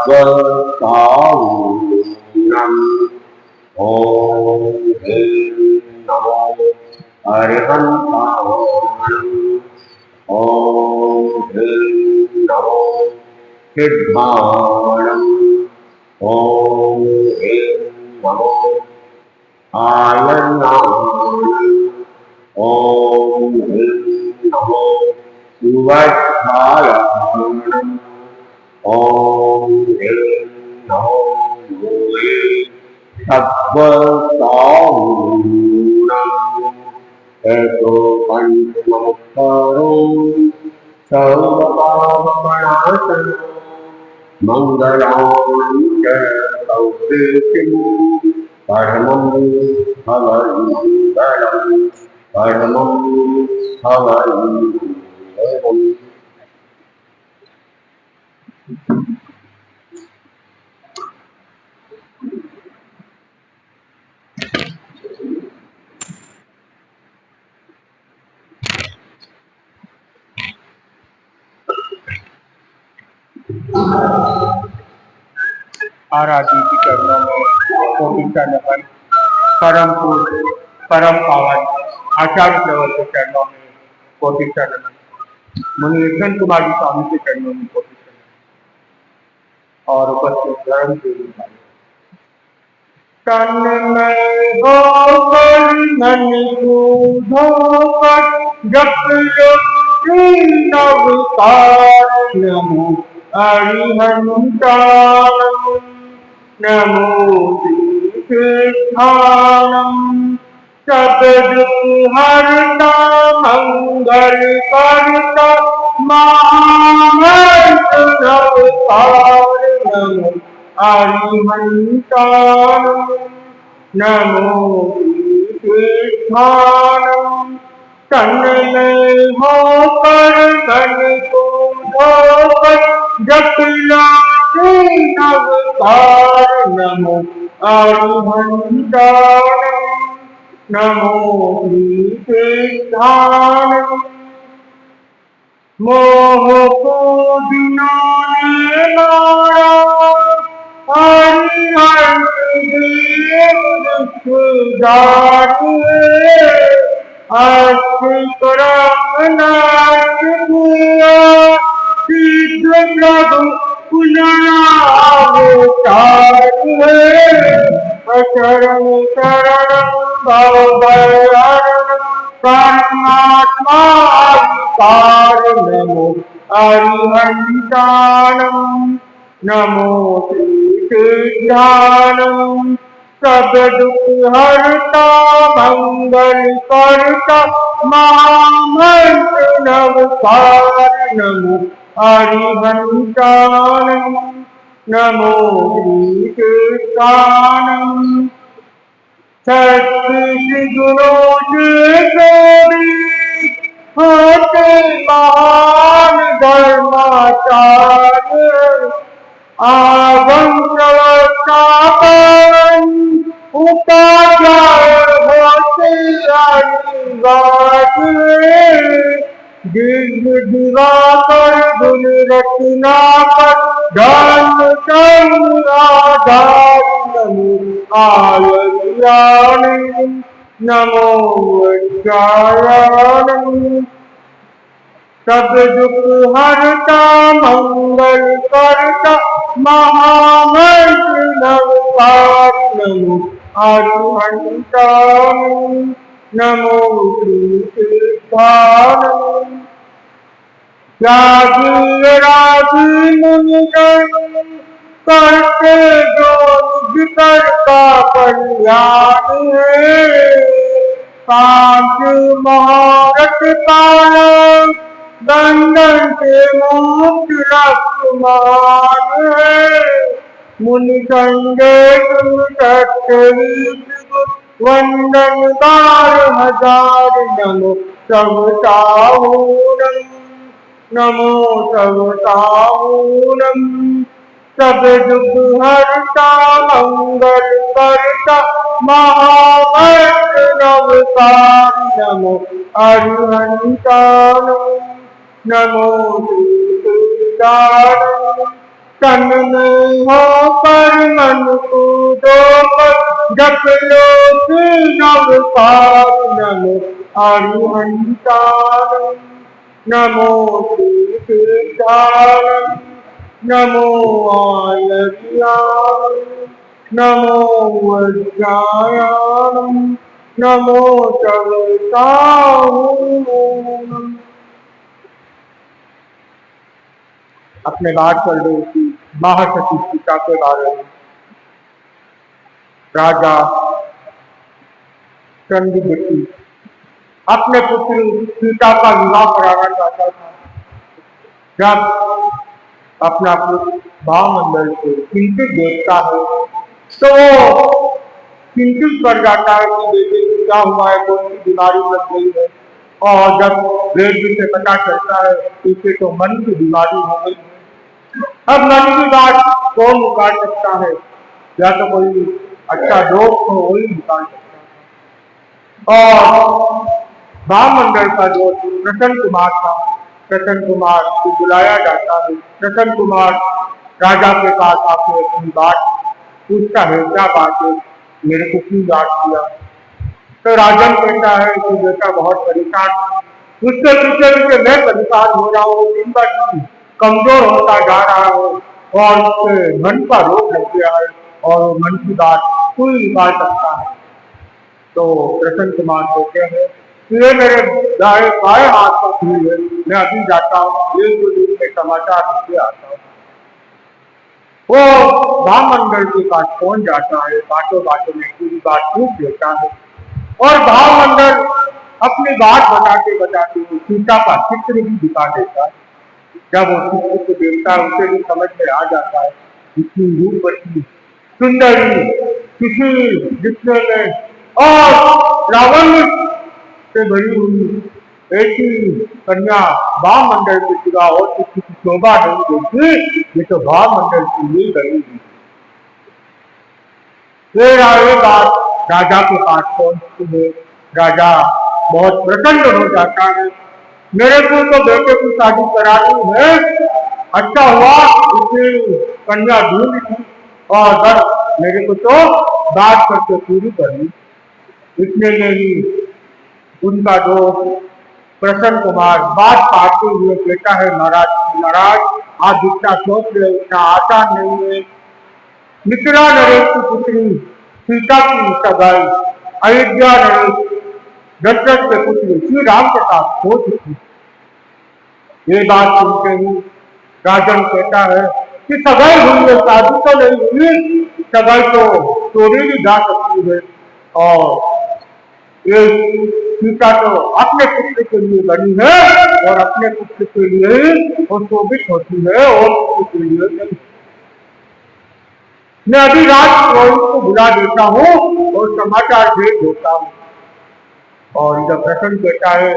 सद्गताऊनम् ॐ ह्रीं नमो अरिहन्ताणम् ॐ ह्रीं नमो सिद्धाणम् ॐ ह्रीं नमो आयनाणम् ॐ ह्रीं नमो सुवत्सारणम् ॐ ह्रीं नमो भूये सद्गताऊनम् एतो पञ्चमोत्तरो सर्वपापप्रणाशनम् मङ्गलां च सौकृतिं परमं हवमङ्गलं परमं हवमङ्गलम्। आराध्य की चरणों में कोटि का नमन। परम पूज्य परम पावन आचार्य प्रवर के चरणों में कोटि का नमन। मुनि कृष्ण कुमार जी स्वामी के चरणों में कोटि का नमन और उपस्थित धर्म के लिए तन्मय होकर मन को धोकर जप लो श्री नवकार नमो अरिहंताणम् नमो तीर्थाणम् सब दुख हरता मंगल करता महामंत्र नवकार नमो अरिहंताणम् नमो तीर्थाणम् तन्मय होकर मन को धोकर जप लो श्री नवकार नमो अरिहंताणम् नमो तीर्थाणम् मोह को जिन्होंने मारा हरिहंत देव दुखदारी अष्टकरानाथ किया सिद्ध प्रभु पुनरावतार शरण शरणं भवभयहरणं परमात्मा विकार नमो अरिहंताणम् नमो तीर्थाणम् सब दुख हरता मंगल करता महामंत्र नवकार नमो अरिहंताणम् नमो तीर्थाणम् सत्य गुरु के गौरी होते महान धर्माचार्य आगम प्रवक्ता पावन उपाध्याय होते अनिवार्य दिव्य दिवाकर गुण रत्नाकर धर्म संग आधार नमो आलयाणि नमो वज्रायणि सब दुख हरता मंगल करता महामंत्र नवकार नमो अरिहंताणम् नमो तीर्थाणम् रागी मुनिगण करते जो निज का कल्याण है पांच महारथ पाला बंधन से मुक्त रक्षमान है मुनि संगे तुम सत्यवीत वंदन 12,000 नमो सवताऊणम् नमो सवताऊणम् सब दुख हरता मंगल करता महामंत्र नवकार नमो अरिहंताणम् नमो तीर्थाणम् तन में हो पर मन को दो पर जप लो श्री नवकार नमो हरिहंतारम नमो तीर्थारम नमो आलर्याम नमो वज्रायाम नमो चवताहूम। अपने बात कर रहे थी महासती सीता के बारे में। राजा चंद्रगति अपने पुत्र सीता का विवाह कराना चाहता था। जब अपना पुत्र भावमंडल को चिंतित देखता है तो वो चिंतित कर जाता है कि बेटे को क्या हुआ है, कौन सी बीमारी लग गई है। और जब वेद से पता चलता है इसे तो मन की बीमारी हो गई है। अब मन की बात कौन निकाल सकता है, या तो कोई अच्छा दोस्त हो वही निकाल सकता है। और भावमंडल का दोस्त प्रसन्न कुमार था। प्रसन्न कुमार को बुलाया जाता है। प्रसन्न कुमार राजा के पास आके अपनी बात पूछता है, क्या बात है, मेरे को क्यों याद किया। तो राजन कहता है कि बेटा बहुत परेशान, उसके पीछे पीछे मैं परेशान हो रहा हूँ, दिन ब दिन कमजोर होता जा रहा है और उसके मन का रोग लग गया है और मन की बात कोई निकाल सकता है। तो प्रसन्न कुमार कहते हैं कि ये मेरे बाएं हाथ का खून है, मैं अभी जाता हूँ, एक दो दिन में समाचार लेके आता हूँ। वो भावमंडल के पास पहुंच जाता है, बातों बातों में पूरी बात पूछ लेता है और भावमंडल अपनी बात बताते बताते सीता का चित्र भी दिखा देता है। जब वो चित्र को देखता है उसे भी समझ में आ जाता है इतनी रूपवती सुंदरी किसी जिसने में और लावण्य से भरी हुई ऐसी कन्या भावमंडल के सिवा और किसी की शोभा नहीं देती। ये तो भावमंडल की ही गई। फिर ये बात राजा के पास पहुंचती है। राजा बहुत प्रसन्न हो जाता है, मेरे को तो बेटे की शादी करानी है, अच्छा हुआ उसने कन्या ढूंढ थी और बस मेरे को तो बात करके पूरी करनी। इतने में ही उनका दोस्त प्रसन्न कुमार बात काटते हुए कहता है, महाराज आप जितना सोच रहे उतना आसान नहीं है। मिथिला नरेश की पुत्री सीता की सगाई अयोध्या नरेश दशरथ के पुत्र श्री राम के साथ हो चुकी। ये बात सुनते ही राजन कहता है कि सगाई हुई है, शादी तो नहीं हुई, सगाई तो तोड़ी भी जा सकती है और ये सीता तो अपने पुत्र के लिए बनी है और अपने पुत्र के लिए ही वो शोभित होती है और पुत्र के लिए नहीं। मैं अभी राज पुरोहित को बुला देता हूँ और समाचार भेज देता हूँ। और जब प्रसन्न कहता है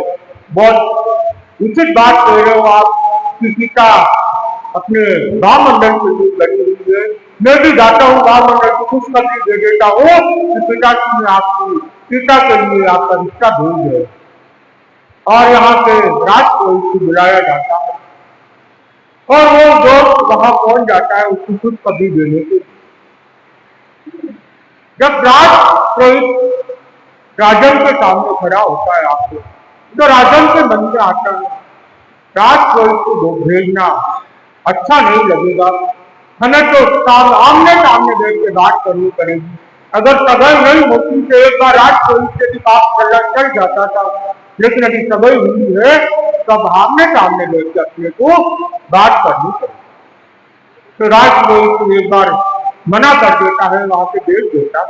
बहुत उचित बात कह रहे हो आप, किसी का अपने भावमंडल के लिए लगी हुई है, मैं भी जाता हूँ भावमंडल को खुशखबरी दे देता हूँ कि पिताजी ने आपकी सीता के लिए आपका रिश्ता भेज है। और यहाँ से राज पुरोहित को बुलाया जाता है और वो दोस्त वहां पहुंच जाता है उसकी खुशखबरी देने के। जब राज पुरोहित राजन के सामने खड़ा होता है आपको, तो राजन के मन में आता है राज पुरोहित को भेजना अच्छा नहीं लगेगा, हमें तो आमने सामने बैठ के बात करनी पड़ेगी। अगर सगाई नहीं होती तो एक बार राज पुरोहित से भी बात करना चल जाता था, लेकिन अभी सगाई हुई है तब आमने सामने बैठ के अपने को बात करनी पड़ेगी। तो राज पुरोहित को एक बार मना कर देता है, वहां से भेज देता है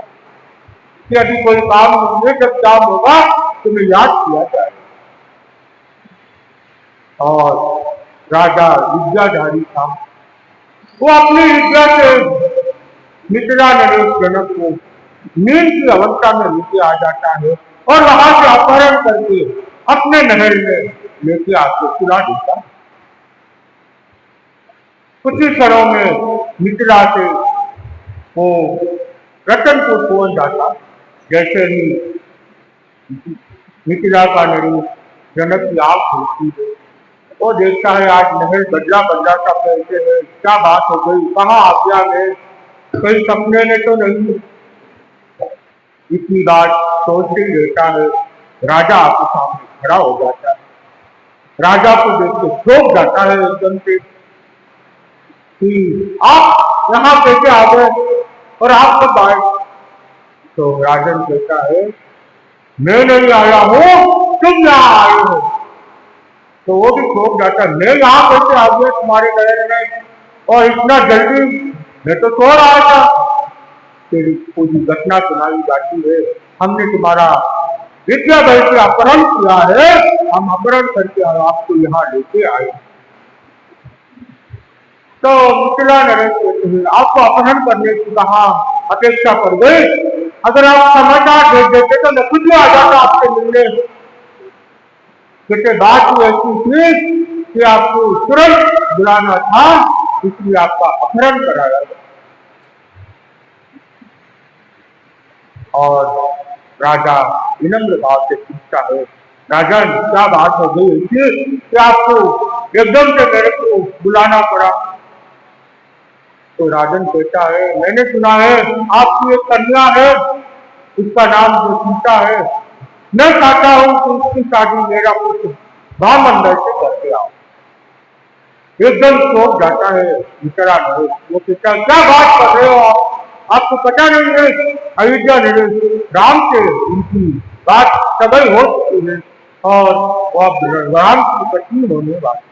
कि अभी कोई काम नहीं है, जब काम होगा तुम्हें याद किया जाए। और राजा विद्याधारी था, वो अपनी विद्या से मिथिला नरेश जनक को नींद की अवस्था में लेके आ जाता है और वहां से अपहरण करके अपने महल में लेके आके सुला देता है। कुछ ही क्षणों में मिथिला से वो रतनपुर पहुंच जाता। जैसे ही मिथिला का नरेश जनक की आंख खुलती है वो देखता है आज महल बदला बदला सा कैसे है, क्या बात हो गई, कहाँ आ गया मैं, कहीं सपने में तो नहीं। इतनी बात सोचते ही रहता है, राजा आपके सामने खड़ा हो जाता है। राजा को देख के चौंक जाता है एकदम से कि आप यहाँ कैसे आ गए और आप कब आए। तो राजन कहता है, मैं नहीं आया हूँ, तुम यहाँ आए हो। तो वो भी चौंक जाता है, मैं यहाँ कैसे आ गया तुम्हारे महल में और इतना जल्दी, मैं तो सो रहा था। तेरी पूरी घटना सुनाई जाती है, हमने तुम्हारा विद्या बल से अपहरण किया है, हम अपहरण करके आपको यहाँ लेके आए। तो मिथिला नरेश कहते हैं, आपको अपहरण करने की कहाँ अपेक्षा पड़ गई, अगर आप समाचार भेज देते तो मैं खुद ही आ जाता आपसे मिलने। क्योंकि बात ही ऐसी थी कि आपको तुरंत बुलाना था, इसलिए आपका अपहरण कराया गया। और राजा विनम्र भाव से पूछता है, राजा क्या बात हो गई थी कि आपको एकदम से मेरे को बुलाना पड़ा। तो राजन कहता है, मैंने सुना है आपकी एक कन्या है, उसका नाम जो सीता है, मैं चाहता हूं कि उसकी शादी मेरा पुत्र भामंडल से करके आओ। एकदम चौंक जाता है मिथिला नरेश। वो कहता है, क्या बात कर रहे हो आप, आपको पता नहीं है अयोध्या नरेश राम से उनकी बात सभी हो चुकी है और वह राम की पत्नी होने वाली।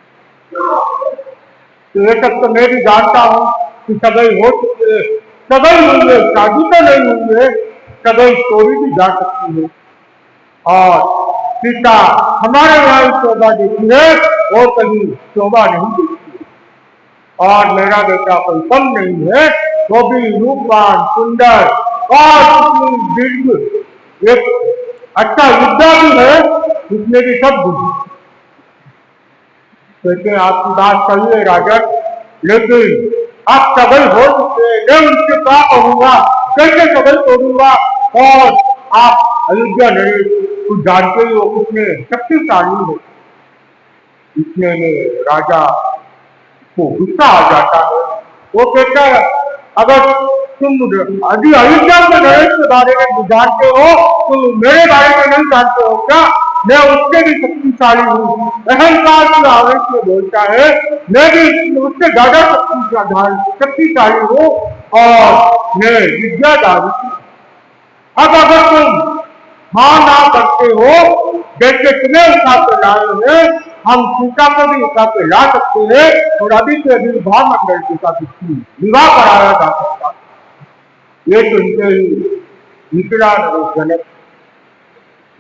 तो ये तक तो मैं भी जानता हूँ कि सगाई हो चुकी है, सगाई हुई है, शादी तो नहीं हुई है, सगाई तोड़ी भी जा सकती है। और सीता हमारे यहाँ शोभा देती है और कहीं शोभा नहीं देती है। और मेरा बेटा कोई कम नहीं है, वो भी रूपवान सुंदर और दीर्घ एक अच्छा युद्धा भी है, उसमें भी सब गुण। कहते आपकी बात सही है राजन, लेकिन आप सबल हो चुके हैं, मैं उनसे क्या कहूंगा, कैसे सबल तोड़ूंगा। और आप अयोध्या नरेश कुछ जानते ही हो कितने शक्तिशाली हो। इतने में राजा को गुस्सा आ जाता है। वो कहता है, अगर तुम अभी अयोध्या के नरेश के बारे में जानते हो तो मेरे बारे में नहीं जानते हो क्या, मैं उससे भी शक्तिशाली हूँ। अहंकार की आवेश में बोलता है, मैं भी उससे ज्यादा शक्तिशाली हूँ और मैं विद्याधारी हूँ। अब अगर तुम हाँ ना करते हो, जैसे तुम्हें उठा कर लाए हैं, हम सीता को भी उठा के ला सकते हैं और अभी से अभी भामंडल के साथ इसकी विवाह कराया जा सकता। ये सुनते ही मिथिला नरेश जनक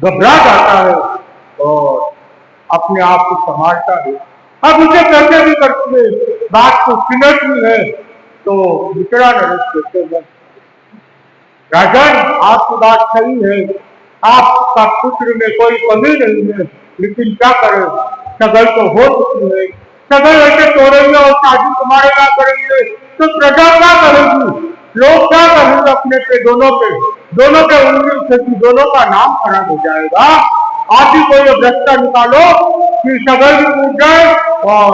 घबरा जाता है और अपने आप को संभालता है। अब उसे कैसे भी करके बात को सिमटनी है। तो मिथिला नरेश कहते हैं, राजन आपकी बात सही है, आपका पुत्र में कोई कमी नहीं है, लेकिन क्या करें, सगाई तो हो चुकी है, सगाई ऐसे तोड़ेंगे और शादी तुम्हारे यहाँ करेंगे तो प्रजा क्या करेगी, लोग क्या करेंगे अपने पे, दोनों के उंगली उठेगी, दोनों का नाम खराब हो जाएगा। आप ही कोई रास्ता निकालो कि सगाई भी टूट जाए और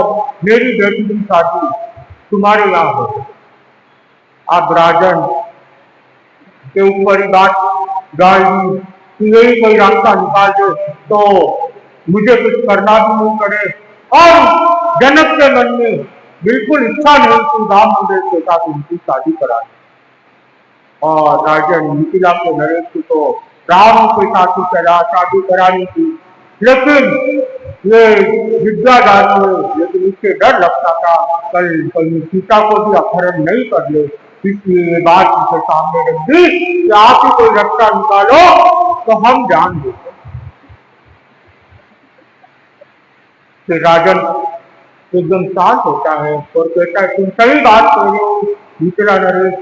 मेरी बेटी की शादी तुम्हारे यहाँ हो। अब राजन के ऊपर ही बात डाल दी कि यही कोई रास्ता निकाल दे तो मुझे कुछ करना भी नहीं पड़े। और जनक के मन में बिल्कुल इच्छा नहीं थी रामचंद्र के साथ उनकी शादी कराने। और राजन मिथिला को नरेश को राम के साथ ही शादी करानी थी, लेकिन ये विद्यादान में, लेकिन इससे डर लगता था कल कहीं सीता को भी अपहरण नहीं कर ले, इसलिए ये बात उनके सामने रख दी कि आप ही कोई रास्ता निकालो तो हम जान देते। राजन एकदम शांत होता है और कहता है, तुम सही बात कर रहे हो मिथिला नरेश,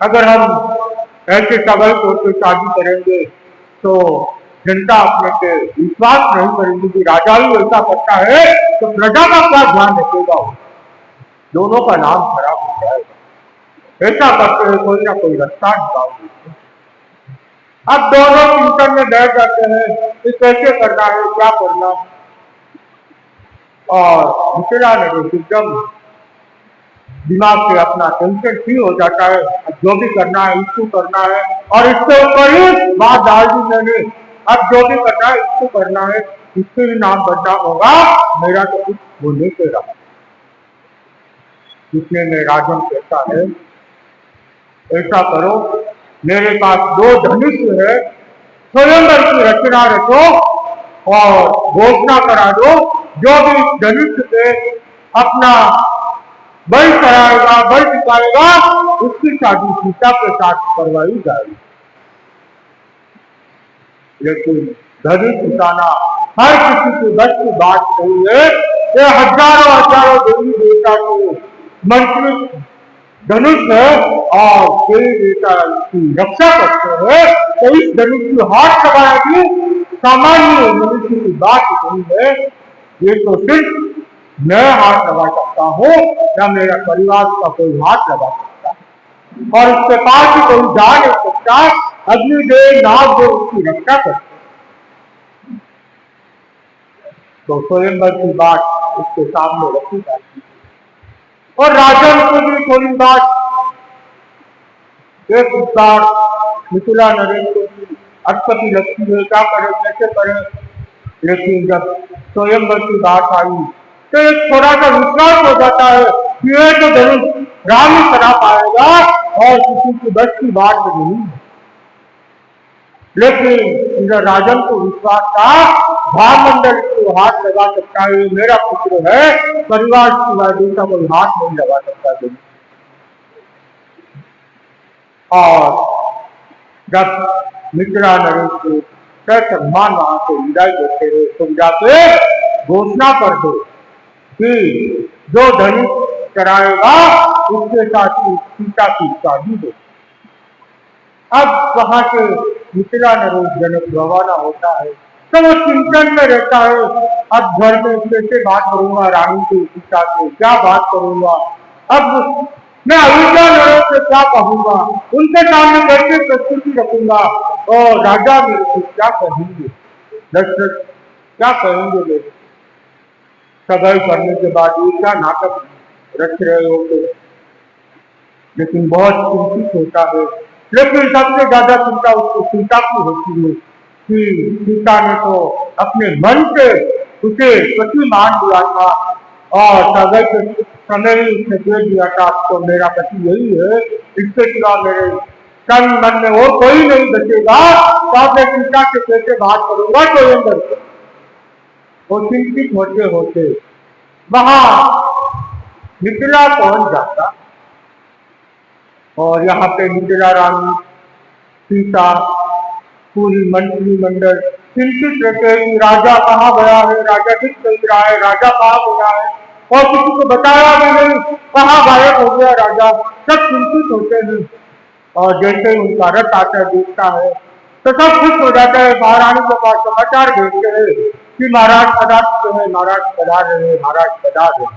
अगर हम ऐसे सगल तौर शादी करेंगे तो जनता अपने पे विश्वास नहीं करेगी कि राजा ही ऐसा करता है तो प्रजा का क्या ध्यान रखेगा, दोनों का नाम खराब हो जाएगा। ऐसा करते हुए कोई ना कोई रास्ता निकाल देते हैं। अब दोनों चिंतन में बैठ जाते हैं कि कैसे करना है, क्या करना। और मिथिला नरेश एकदम दिमाग से अपना टेंशन फ्री हो जाता है। अब जो भी करना है इसको करना है, और इसके ऊपर ही बात डाल दी मैंने। अब जो भी करना है इसको करना है, इसके भी नाम बदनाम होगा, मेरा तो कुछ होने से रहा। इसलिए मैं राजन कहता है, ऐसा करो, मेरे पास 2 धनुष है, स्वयंवर की रचना रचो और घोषणा करा दो, जो भी धनुष पे अपना बल कराएगा, बल दिखाएगा, उसकी शादी सीता के साथ करवाई जाएगी। लेकिन धनुष उठाना हर किसी के बस की बात नहीं है। ये हजारों हजारों देवी देवता को मंत्रित धनुष है, और देवी देवता की रक्षा करते हैं, तो इस धनुष की हाथ लगाना भी सामान्य मनुष्य की बात नहीं है। ये तो सिर्फ मैं हाथ लगा सकता हूँ, या मेरा परिवार का कोई हाथ लगा सकता है, और उसके पास ही कोई जा नहीं सकता। अग्निदेव नागदेव उसकी रक्षा करते, तो स्वयंवर की बात उसके सामने रखी जाती है। और राजन को भी थोड़ी बात, एक बार मिथिला नरेश को भी अटपटी लगती है, क्या करे कैसे करे। लेकिन जब स्वयंवर की बात आई तो एक थोड़ा सा विश्वास हो जाता है कि ये तो जरूर राम ही करा पाएगा, और किसी की बस की बात नहीं है। लेकिन इधर राजन को विश्वास था, भामंडल को हाथ लगा सकता है, मेरा पुत्र है, परिवार की वादी कोई हाथ नहीं लगा सकता। और जब मिथिला नरेश को सम्मान वहां से विदाई देते हुए तुम जाके घोषणा कर दो कि जो धनुष कराएगा उसके साथ ही सीता की शादी हो। अब वहां से मिथिला नरेश जनक रवाना होता है, तो वो चिंतन में रहता है, अब घर में कैसे बात करूंगा रानी की सीता से, क्या बात करूंगा, अब मैं अयोध्या नरेश से क्या कहूंगा, उनके सामने कैसे प्रस्तुति रखूंगा, और राजा मेरे को क्या कहेंगे, दशरथ क्या कहेंगे मेरे। सगाई करने के बाद ये क्या नाटक रच रहे हो तो। लेकिन बहुत चिंतित होता है। लेकिन सबसे ज्यादा चिंता उसको सीता की होती है कि सीता ने तो अपने मन से उसे पति मान दिया था, और सगाई के समय ही उसने दे दिया था, तो मेरा पति यही है, इसके सिवा मेरे तन मन में और कोई नहीं बचेगा, तो मैं सीता से कैसे बात करूंगा। तो ये वो चिंतित होते होते वहां मिथिला पहुंच जाता, और यहाँ पे मिथिला रानी सीता पूरी मंत्रिमंडल चिंतित रहते हैं कि राजा कहाँ गया है, राजा दिख नहीं रहा है, राजा कहाँ गया है, और किसी को बताया भी नहीं कहाँ गायब हो गया राजा। सब चिंतित होते हैं, और जैसे ही उनका रथ आता है देखता है तो सब खुश हो जाता है। महारानी के पास समाचार भेजते हैं कि महाराज पधार रहे, महाराज पधार रहे, महाराज पधार रहे।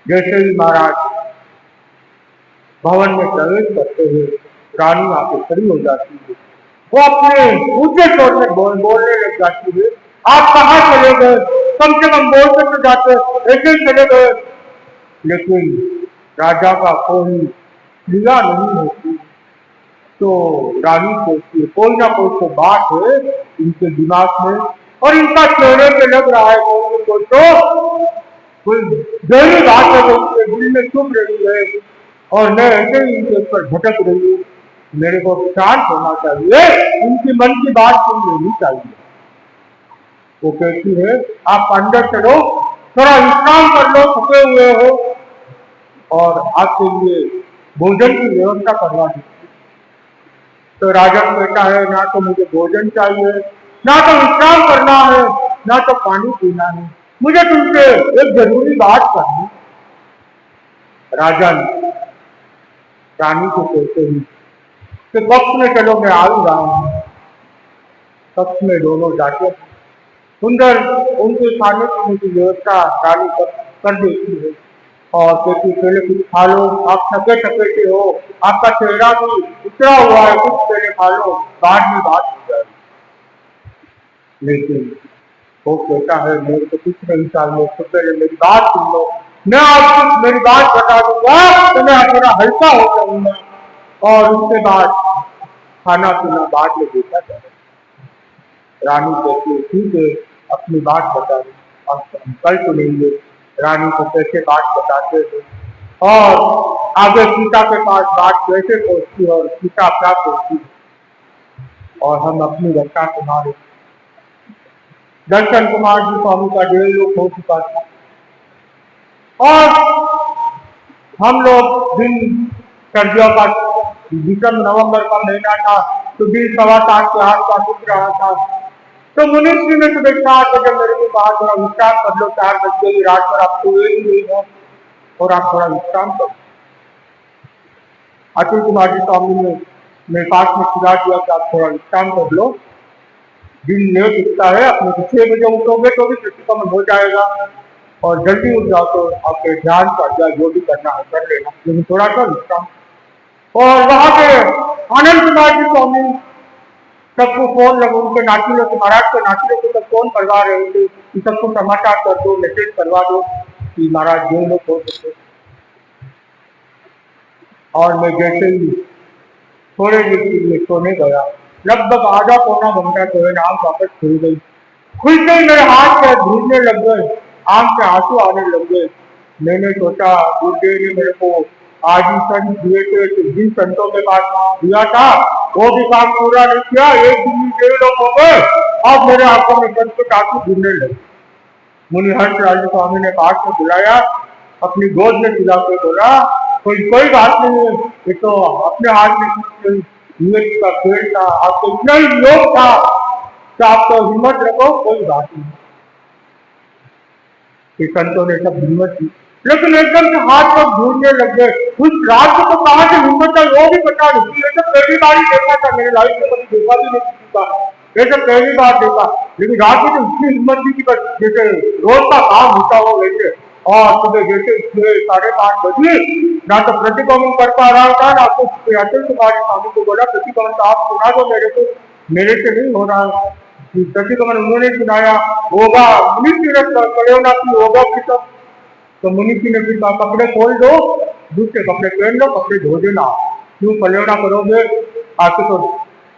जैसे ही महाराज भवन में प्रवेश करते हुए रानी आके खड़ी हो जाती है, वो अपने ऊंचे स्वर में बोलने लग जाती है, आप कहाँ चले गए, कम से कम बोलते तो जाते, ऐसे ही चले गए। लेकिन राजा का कोई क्रिया नहीं होती, तो रानी सोचती है कोई ना कोई तो बात है इनके दिमाग में, और इनका चेहरे पे लग रहा है कोई तो कोई गहरी बात है जो उनके दिल में चुभ रही है, और मैं ऐसे ही इनके ऊपर भटक रही हूँ। मेरे को शांत होना चाहिए, उनकी मन की बात सुन लेनी चाहिए। वो कहती है आप अंदर चलो, थोड़ा विश्राम कर लो, थके हुए हो, और आपके लिए भोजन की व्यवस्था करवा दी। तो राजा कहता है ना तो मुझे भोजन चाहिए, ना तो विश्राम करना है, ना तो पानी पीना है, मुझे तुमसे एक जरूरी बात करनी। राजा रानी को कहते हैं कि कक्ष में चलो, मैं आ ही रहा हूँ। कक्ष में दोनों जाते सुंदर उनके खाने पीने की व्यवस्था रानी कर देती है, और कहती पहले कुछ खा लो, आप थके थके से हो, आपका चेहरा भी उतरा हुआ है, कुछ पहले खा लो, बाद में बात हो जाएगी। लेकिन वो कहता है मेरे को कुछ नहीं चाहिए, तो पहले मेरी बात सुन लो, मैं आपको मेरी बात बता दूंगा तो मैं थोड़ा हल्का हो जाऊंगा, और उसके बाद खाना पीना बाद में देखा जाए। रानी कहती है ठीक है, अपनी बात बता दो, हम कल सुनेंगे रानी को कैसे बात बताते हैं और आगे सीता के पास बात कैसे पहुंचती है और सीता क्या पहुंचती है, और हम अपनी रक्षा तुम्हारे दर्शन कुमार जी स्वामी का 1.5 हो चुका था, और हम लोग दिन सर्दियों का दिसंबर नवंबर का महीना था, तो दिन 7:15 के आसपास उठ रहा था। तो मुनीश्री ने सुबह 4 बजे मेरे को कहा थोड़ा विश्राम कर लो, 4 बज गई रात पर, आपको एक ही है और आप थोड़ा विश्राम करो। अतुल कुमार जी स्वामी ने मेरे पास में सुझा दिया कि आप थोड़ा विश्राम कर लो, दिन लेट उठता है, अपने को 6 बजे उठोगे तो भी प्रतिक्रमण हो जाएगा, और जल्दी उठ जाओ तो आपके ध्यान कर जाए, जो भी करना है कर लेना, लेकिन थोड़ा सा विश्राम। और वहां के आनंद कुमार जी स्वामी सबको फोन लगा, उनके नाचुलों के महाराज के नाचुलों को सब फोन करवा रहे थे कि सबको समाचार कर दो, मैसेज करवा दो कि महाराज जो लोग हो सकते। और मैं जैसे ही थोड़े देर के लिए सोने गया, लगभग आधा पौना घंटा सोए, आंख वापस खुल गई। खुलते ही मेरे हाथ से भीगने लग गए, आंख से आंसू आने लग गए। मैंने सोचा गुरुदेव ने मेरे को आज ही संत दिए थे, जिन संतों के पास दिया था वो भी काम पूरा नहीं किया, एक दिन में 1.5 लोग हो गए, अब मेरे आंखों में संत के आंसू गिरने लगे। मुनि हर्षराज स्वामी ने पास में बुलाया, अपनी गोद में सिला के बोला कोई बात नहीं है, ये तो अपने हाथ में कुछ का खेल था, आपको इतना ही योग था कि आप तो हिम्मत रखो, कोई बात नहीं। संतों ने सब हिम्मत दी, लेकिन एकदम से हाथ पर ढूंढने लग गए। उस रात को तो कहाँ से हिम्मत है वो भी पता नहीं, ये सब पहली बार ही देखा था, मेरे लाइफ में कभी देखा भी नहीं किसी का, ये सब पहली बार देखा। लेकिन रात में तो इतनी हिम्मत थी कि बस जैसे रोज का काम होता हो वैसे, और सुबह जैसे 5:30 बजे ना तो प्रतिक्रमण कर पा रहा था, ना तो अतुल कुमार स्वामी को बोला प्रतिक्रमण तो आप सुना दो मेरे को, मेरे से नहीं हो रहा। प्रतिक्रमण उन्होंने सुनाया, होगा मुनि कलेवना की होगा की सब, तो मुनि जी ने भी कहा कपड़े खोल दो, दूसरे कपड़े पहन लो, कपड़े धो देना, क्यों कलेवना करोगे, आपके तो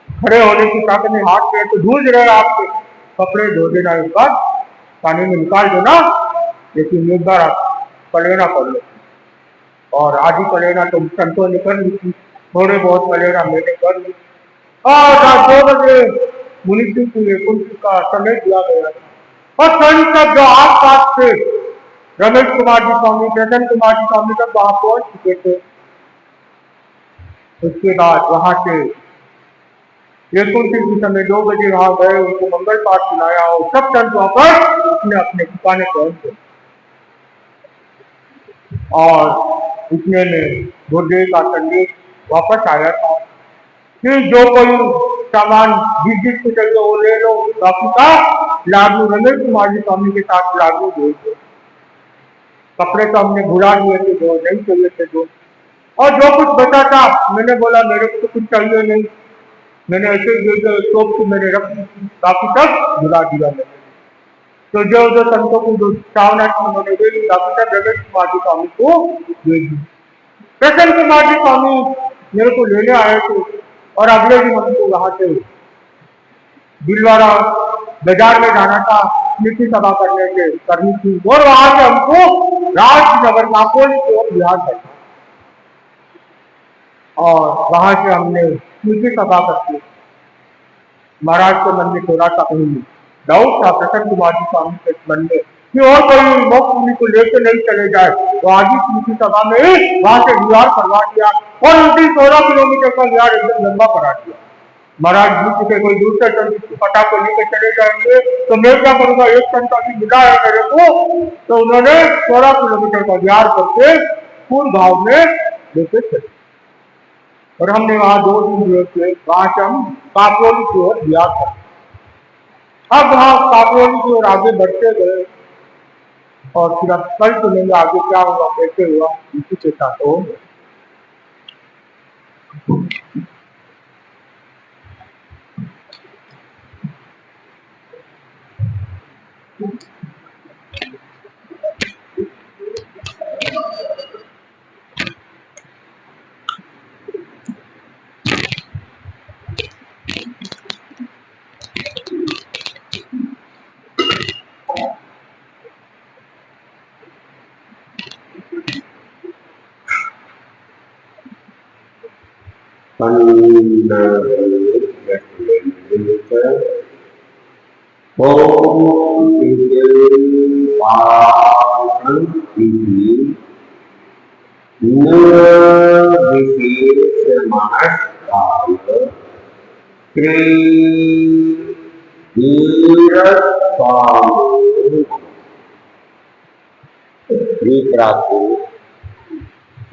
खड़े होने की ताकत नहीं, हाथ पैर तो धूल रहे आपके, कपड़े धो देना, एक बार पानी में निकाल देना, लेकिन एक बार आप कलेवना कर लो। और आधी कलेवना तो संतों ने कर ली थी, थोड़े बहुत कलेवना मैंने कर ली, और रात 2 बजे मुनि जी के लिए कुंभ का समय दिया गया था, और संत सब जो आस पास थे, रमेश कुमार जी स्वामी, प्रसन्न कुमार जी स्वामी सब वहां पहुंच चुके थे। उसके बाद वहां से कुंती के समय 2 बजे वहां गए, उनको मंगल पाठ सुनाया, और सब संत वहां पर अपने अपने ठिकाने पहुंच गए। और इतने में गुरुदेव का संदेश वापस आया था कि जो कोई सामान जिस को चाहिए वो ले लो, बाकी का लागू रमेश कुमार जी स्वामी के साथ लागू भेज दो। कपड़े तो हमने भुला दिए थे, जो नहीं चाहिए थे जो, और जो कुछ बचा था मैंने बोला मेरे को तो कुछ चाहिए नहीं, मैंने ऐसे ही शोप को मैंने रख दी, बाकी सब भुला दिया मैंने। तो जो संतों को जो श्रावणार्थ में मैंने दे दी, बाकी सब रमेश कुमार जी स्वामी को दे दी। प्रसन्न कुमार जी स्वामी मेरे को लेने आए थे, और अगले दिन हमको वहां से दिलवाड़ा बाजार में जाना था, स्मृति सभा करनी थी, और वहां से हमको राजनगर काकोली की ओर बिहार करना, और वहां से हमने स्मृति सभा करके महाराज के मन में थोड़ा सा कहीं डाउट था प्रसन्न कुमार जी स्वामी के मन में कि और कोई मोक्ष मुनि को लेकर नहीं चले जाए, तो आज ही स्मृति सभा में ही वहां से बिहार करवा दिया, और उनकी 16 किलोमीटर का बिहार एकदम लंबा करा दिया। महाराज जी के कोई दूसरे संत की पटा को लेकर चले जाएंगे तो मैं क्या करूंगा, एक संत अभी मिला है मेरे को, तो उन्होंने 16 किलोमीटर का बिहार करके पूर्ण भाव में लेके चले, और हमने वहां 2 दिन रहे थे, वहां से हम काकोली की ओर बिहार कर, अब वहां काकोली की ओर आगे बढ़ते गए, और फिर अब कल सुनेंगे आगे क्या हुआ कैसे हुआ, इसी के साथ हो।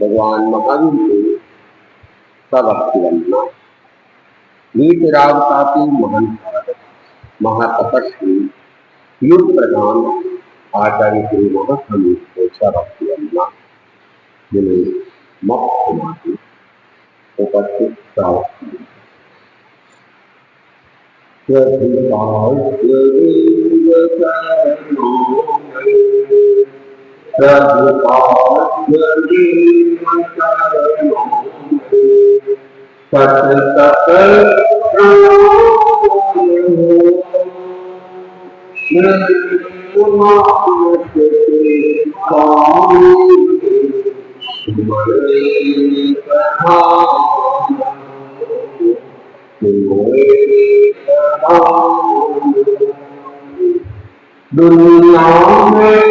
भगवान महावीर को सब भक्ति वंदना। वीतराग काफी महान साधक महातपस्वी युग प्रधान आचार्य श्री महास्वामी को सब भक्ति वंदना, जिन्हें मुक्त माती उपस्थित सावधान दुनिया में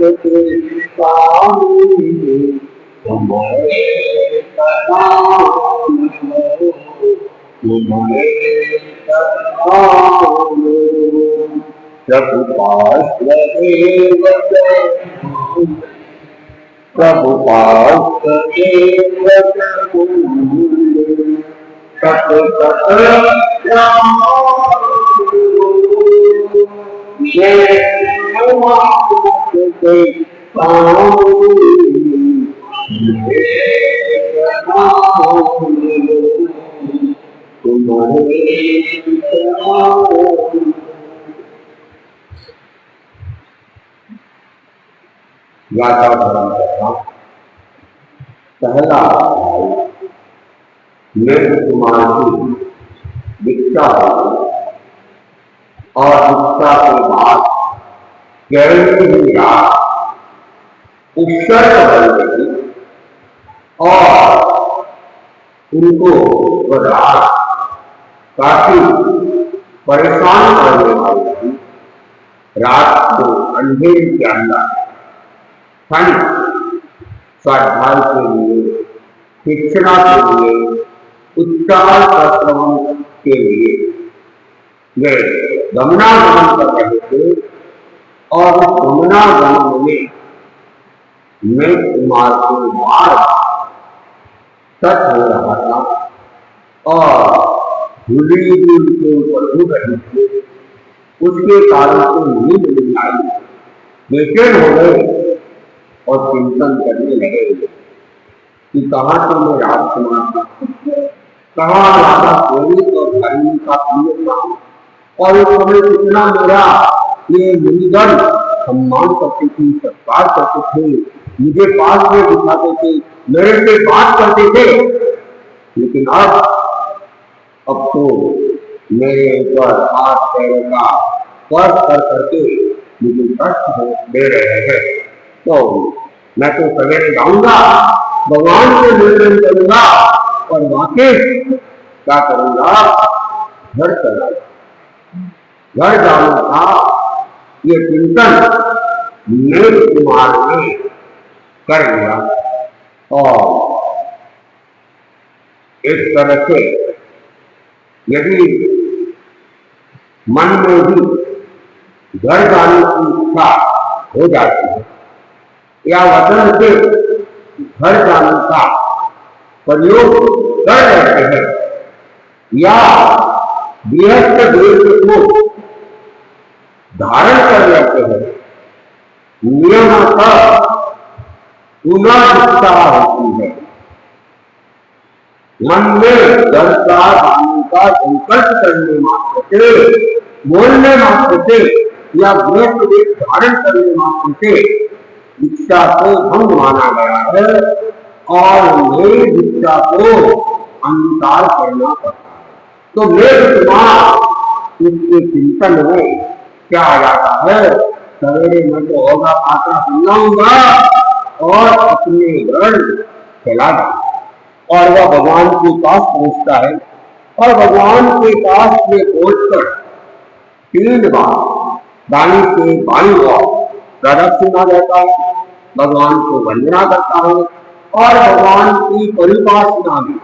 के स्वामी तुम्हारे सदाम तुम्हारे सदाम प्रभुपाद देव प्रभुपाद देव सत सत गाथा धर्म करना पहला नृत्य कुमार की दीक्षा और दीक्षा के बाद केरली हुई रात उत्सर्ग बन गई और उनको वह रात काफी परेशान करने वाली थी। रात को अंधेरे के अंदर ठंड स्वाध्याय के लिए, शिक्षणा के लिए, उच्चार प्रश्रवण के लिए वे गमनागमन कर रहे थे और गमनागमन में मैं कुमार को बार सच हो रहा था और धूली धूल के ऊपर उड़ रही थी। उसके कारण से नींद नहीं आई, बेचैन हो गए और चिंतन करने लगे कि कहाँ तो मैं राजकुमार था, कहाँ राजा कोविद और धर्म का प्रिय था और उस समय कितना मेरा ये मुनिगण सम्मान करते थे, सत्कार करते थे, मुझे पास में दिखाते थे, मेरे से बात करते थे। लेकिन अब तो मेरे ऊपर हाथ पैरों का स्पर्श कर करके मुझे कष्ट दे रहे हैं। तो मैं तो सवेरे जाऊंगा, भगवान से निवेदन करूंगा और वाकिफ क्या करूंगा, घर चला घर जाना था। ये चिंतन नृप कुमार ने कर लिया और इस तरह से यदि मन में भी घर जाने की इच्छा हो जाती है या वचन से घर जाने का प्रयोग कर लेते हैं या गृहस्थ देश को धारण कर लेते हैं, नियमतः पुनः होती है। मन में घर का जाने का संकल्प करने मात्र से, बोलने मात्र से या गृहस्थ देश धारण करने मात्र से दीक्षा को भंग माना गया है और मेरी दीक्षा को अंगीकार करना पड़ता है। तो मेरे कुमार इसके चिंतन में क्या आ जाता है, सवेरे मैं तो होगा पात्रा सुनाऊंगा और अपने घर चला जाऊंगा और वह भगवान के पास पहुंचता है और भगवान के पास में पहुंचकर 3 बार दानी से बाई बार प्रदक्षिणा देता है, भगवान को वंदना करता है और भगवान की परिपासना में,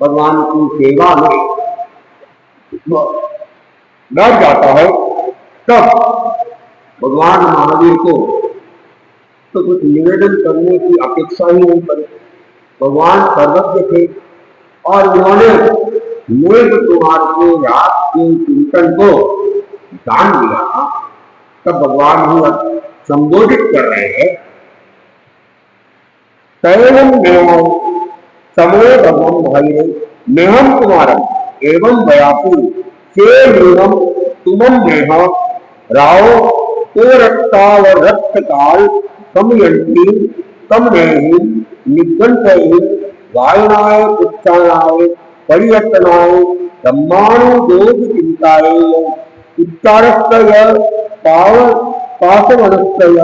भगवान की सेवा में लग जाता है। तब भगवान महावीर को तो कुछ निवेदन करने की अपेक्षा ही नहीं पड़ी। भगवान सर्वज्ञ थे और उन्होंने मेघ कुमार के रात के चिंतन को जान लिया था। तब भगवान ही संबोधित कर रहे हैं, तैवं मेहम समो भगवम भाई मेहम कुमारम एवं बयासु से मेहम तुमम मेह राव तो रक्ता व रक्त काल समयंती तम नेहि निगंठहि गायनाय उच्चारणाय परियत्नाय ब्रह्माणु दोष चिंताय उच्चारस्तय पाशवनस्तय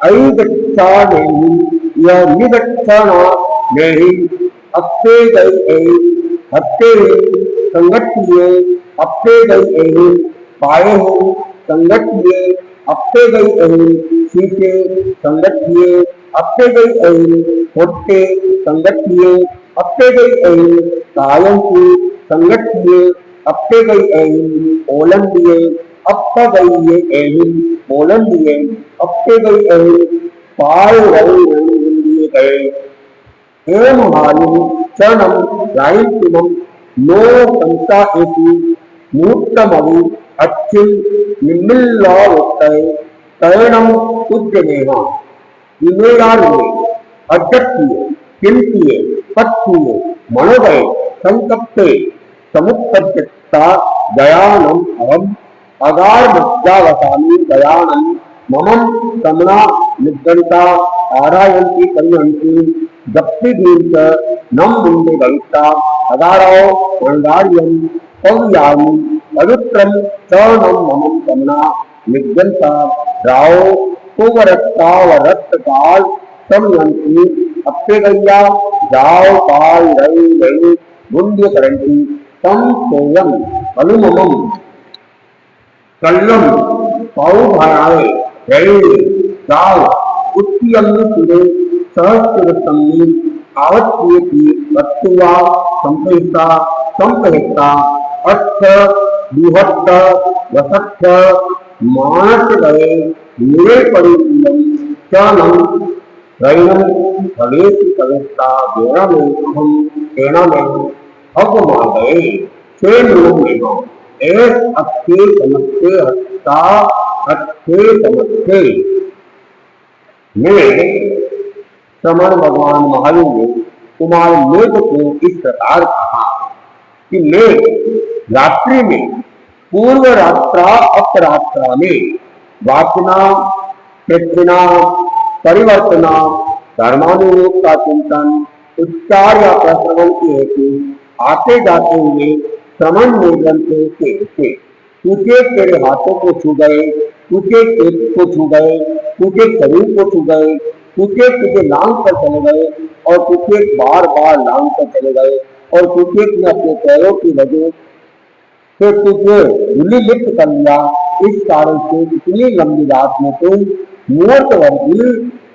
ऐगच्छा नेहि यह निगच्छना नेहि अप्पे गए हत्ते संगठिये अप्पे गए पाए हो संगठिये अप्पे गए शीशे संगठिए अपने गई ऐ होट्टे संगठिए अपने गई ऐ कायम की संगठिए अपने गई ऐ ओलन दिए अपा गई ये ऐ ओलन दिए अपने गई ऐ पाल रही दिए गए एवं हालिनी चरणम रायंतिमम नो संता एति मूर्तमवि अच्युल निम्मिल्लावत्तय तरणम उद्यमेहा विमेयार्ये अध्यक्षीय किंतीय पत्तीय मनोदय संकप्ते समुत्पद्यता दयानम अहम अगार मज्जावसामी दयानम ममम समना निगंता आरायंती परिहंती जप्ति दीर्घ नम मुंडे भविष्या अगारो वंगार्यम पव्यामी पवित्रम च नम ममम समना निगंता राव कुवरत्ता वरत्त काल समयंती अपे गैया जाओ काल रई रई मुंड्य करंती तम सोयम अनुममम कल्लम पाऊ भायाए रई जाओ उत्तियम्नु तुरे सहस्रतम्नि आवत्येति वत्तुवा संपहिता संपहिता अर्थ विहत्त वसत्त मानस गए निरे परिपूर्णम चानम रैनम फलेश कविता देना में हम देना में अवमान गए से लोग लेना एस अच्छे समझते हत्ता अच्छे समझते में श्रमण भगवान महावीर ने कुमार मेघ को इस प्रकार कहा कि मेघ रात्रि में पूर्व रात्रा अपरात्रा में वासना चेतना परिवर्तना धर्मानुरूप का चिंतन उच्चार या प्रश्रवण के हेतु आते जाते हुए श्रवण निर्गम से तुझे तेरे हाथों को छू गए तुझे पेट को छू गए तुझे शरीर को छू गए तुझे तुझे लांग कर चले गए और तुझे बार बार लांग कर चले गए और तुझे अपने पैरों की वजह से तुझे धूली लिप्त कर लिया। इस कारण से इतनी लंबी रात में तुम मूर्त वर्गी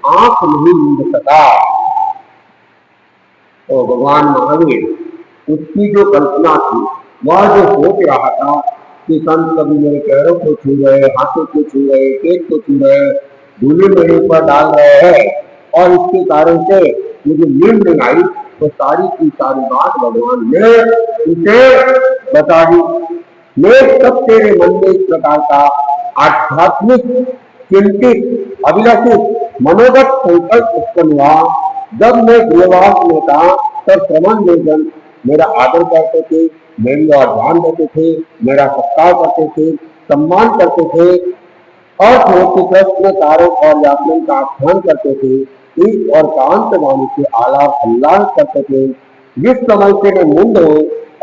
आंख नहीं मूंद सका। तो भगवान महावीर उसकी जो कल्पना थी वह जो सोच रहा था कि संत कभी मेरे पैरों को छू गए हाथों को छू गए पेट को छू गए धूली मेरे ऊपर डाल रहे हैं और इसके कारण से मुझे नींद नहीं आई तो सारी की सारी बात भगवान ने उसे बता दी। मैं सब तेरे मन में इस प्रकार का आध्यात्मिक चिंतित अभिलाषित मनोगत संकल्प उत्पन्न हुआ जब मैं गृहवास में था तब श्रवण निर्जन मेरा आदर करते थे मेरी और ध्यान देते थे मेरा सत्कार करते थे सम्मान करते थे और प्रश्न कार्य और व्याकरण का आख्यान करते थे इस और कांत वाणी के आलाप अल्लाह करते थे। जिस समय से मैं मुंड हो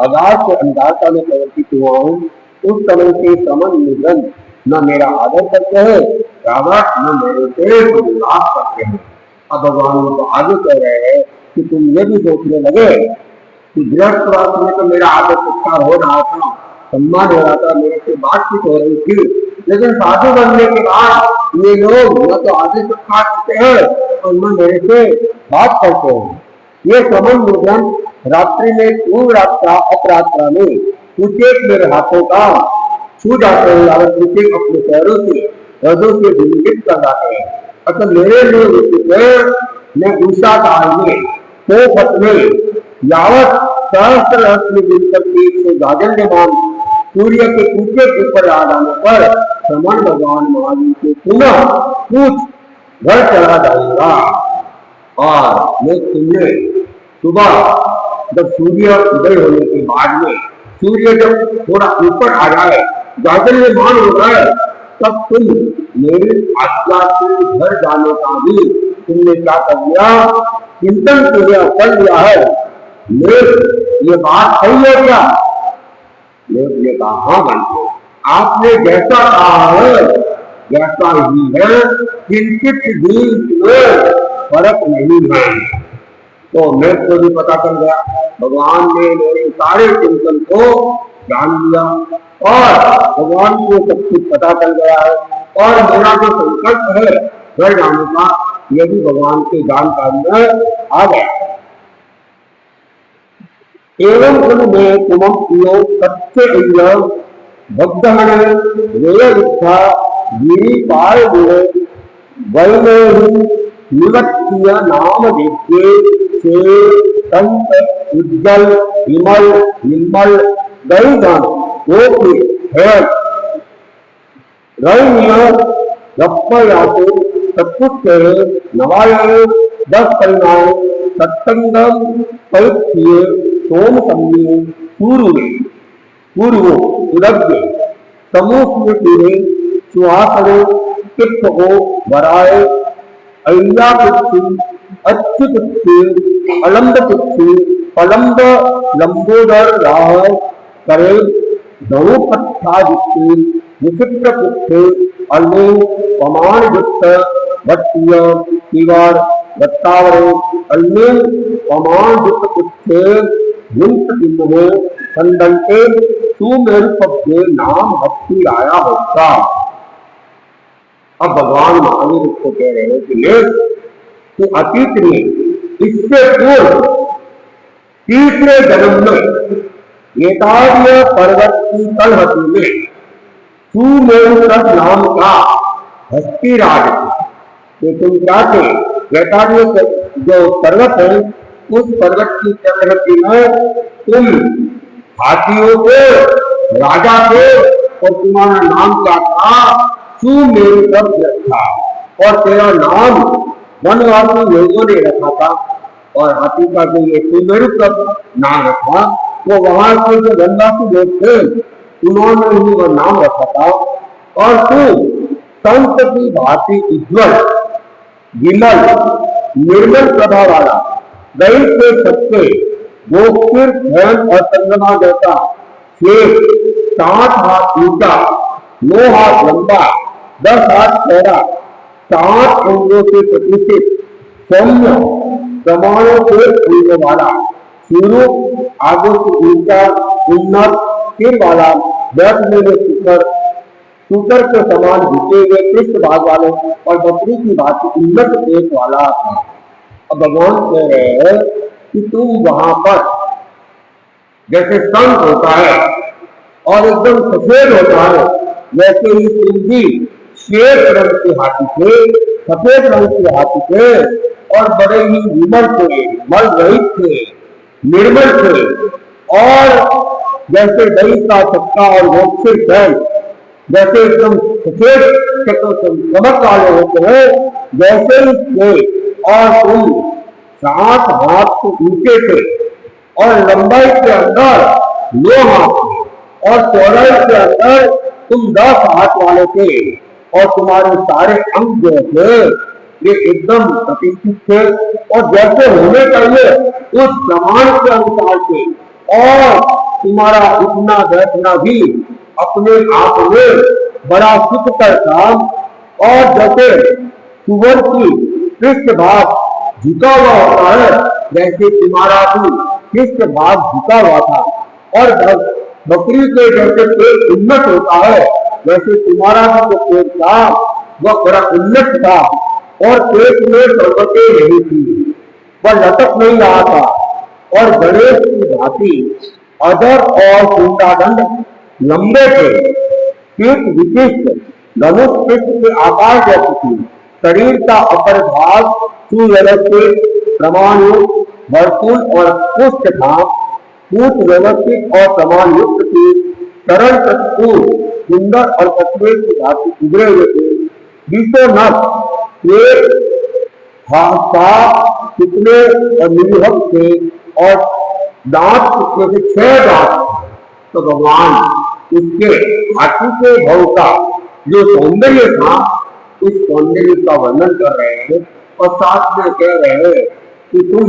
अगाध से अंधारता में प्रवर्तित हुआ हूँ उस समय से श्रवण निर्जन न मेरा आदर करते हैं रावत न मेरे से उल्लास करते हैं। अब भगवान को आगे कह रहे हैं कि तुम ये भी सोचने लगे कि गृहस्थवास में तो मेरा आदर सत्कार हो रहा था सम्मान हो रहा था मेरे से बातचीत हो रही थी लेकिन साधु बनने के बाद ये लोग न तो आदर सत्कार करते हैं और न मेरे से बात करते हैं। ये श्रवण निर्जन रात्रि में पूर्व रात्रा अपरात्रा में तुझे मेरे हाथों का छू जाते हैं और तुझे अपने पैरों से हृदयों से विलिप्त कर जाते हैं। अतः मेरे लिए मैं उषा काल में पोपत में यावत सहस्त्र रत्न मिलकर से गाजल्यमान सूर्य के ऊंचे ऊपर आ जाने पर श्रवण भगवान महावीर के पुनः कुछ घर चला जाएगा और मैं तुमने सुबह जब सूर्य उदय होने के बाद में सूर्य जब थोड़ा ऊपर आ जाए गाजल्यमान हो जाए तब तुम मेरी आज्ञा से घर जाने का भी तुमने क्या कर लिया चिंतन कर लिया है। ये बात सही है क्या? ने कहा हाँ बनते आपने जैसा कहा है वैसा ही है किंचित भी फर्क नहीं है। तो मैं को भी पता चल गया भगवान ने मेरे सारे चिंतन को जान लिया और भगवान को सब कुछ पता चल गया है और मेरा जो संकल्प है घर जाने का यदि भगवान के जानकारी में आ गया। एवं उनमें तुम सत्य भक्तहन वेयुद्धा गिरिपाल वैमेहि निवत्य नाम देखे से संत उज्जवल विमल निर्मल दैदान गोपी है रैन्य रप्पयाते सत्पुष्टे नवाये 10 परिणाम सत्संगम पवित्रिये सोम सम्ये पूर्वो उदग्गे समूह तीरे सुहासनो चित्तो वराय अय्या पुच्छी अच्युत अलंब पुच्छी पलंब लंबोदर राह करे धनुपत्थादित्य विचित्र पुच्छे अल्ले पमान युक्त भट्टिय तिवार दत्तावरे अल्ले पमान युक्त पुच्छे युक्त चिन्ह संदंते सुमेरु पब्दे नाम भक्ति आया होगा। अब भगवान महावीर को कह रहे हैं कि ले तो अतीत में इससे पूर्व तीसरे जन्म में एकार्य पर्वत की तलहटी में सुमेरु नाम का हस्तीराज तो तुम क्या थे एकार्य जो पर्वत है उस पर्वत की तलहटी में तुम हाथियों को राजा थे और तुम्हारा नाम क्या था सुमेरु था और तेरा नाम वनवासी लोगों ने रखा था और हाथी का जो ये सुमेरु नाम रखा वो वहां के जो वनवासी लोग थे उन्होंने ही वो नाम रखा था। और तू संत की भांति उज्ज्वल विमल निर्मल प्रभा वाला दैव के सत्य गोक्षीर धन और चंद्रमा जैसा शेष 7 हाथ ऊंचा 9 हाथ लंबा 10 हाथ चौड़ा 7 अंगों से प्रतिष्ठित सौम्य प्रमाणों से खुलने वाला स्वरूप आगे से ऊंचा उन्नत सिर वाला बैठने में शुकर के समान झुके हुए पृष्ठ भाग वाले और बकरी की भांति उन्नत पेट वाला है। अब भगवान कह रहे हैं कि तुम वहां पर जैसे संत होता है और एकदम सफेद होता है वैसे ही तुम भी श्वेत रंग के हाथी थे सफेद रंग के हाथी थे और बड़े ही विमल थे मल रहित थे निर्मल थे और जैसे दही का चक्का और गोक्षीर फैल जैसे एकदम सफेद चमक वाले होते हैं वैसे ही थे और तुम 7 हाथ से ऊंचे थे और लंबाई के अंदर 9 हाथ थे और चौड़ाई के अंदर तुम 10 हाथ वाले थे और तुम्हारे सारे अंग जो थे ये एकदम प्रतिष्ठित थे और जैसे होने चाहिए उस प्रमाण के अनुसार थे और तुम्हारा उठना बैठना भी अपने आप में बड़ा सुखकर काम और जैसे सुवर की पृष्ठ भाग झुका हुआ होता है वैसे तुम्हारा भी पृष्ठ भाग झुका हुआ था और बकरी के जैसे पेट उन्नत होता है वैसे तुम्हारा भी जो पेट था वह बड़ा उन्नत था और पेट में सर्वते नहीं थी वह लटक नहीं रहा था और गणेश की भांति अधर और कुंडादंड लंबे थे पीठ विशिष्ट धनुष पृष्ठ के आकार जैसी थी शरीर का अपर भाग सुव्यवस्थित प्रमाणयुक्त भरपूर और पुष्ट था पूछ व्यवस्थित और प्रमाण युक्त थी सरल चतुर सुंदर और कश्मीर की भांति उभरे हुए थे बीसों नख कितने और निर्भक थे और दांत कितने से 6 दांत तो भगवान उसके हाथी के भव का जो सौंदर्य था इस सौंदर्य का वर्णन कर रहे हैं और साथ में कह रहे हैं कि तुम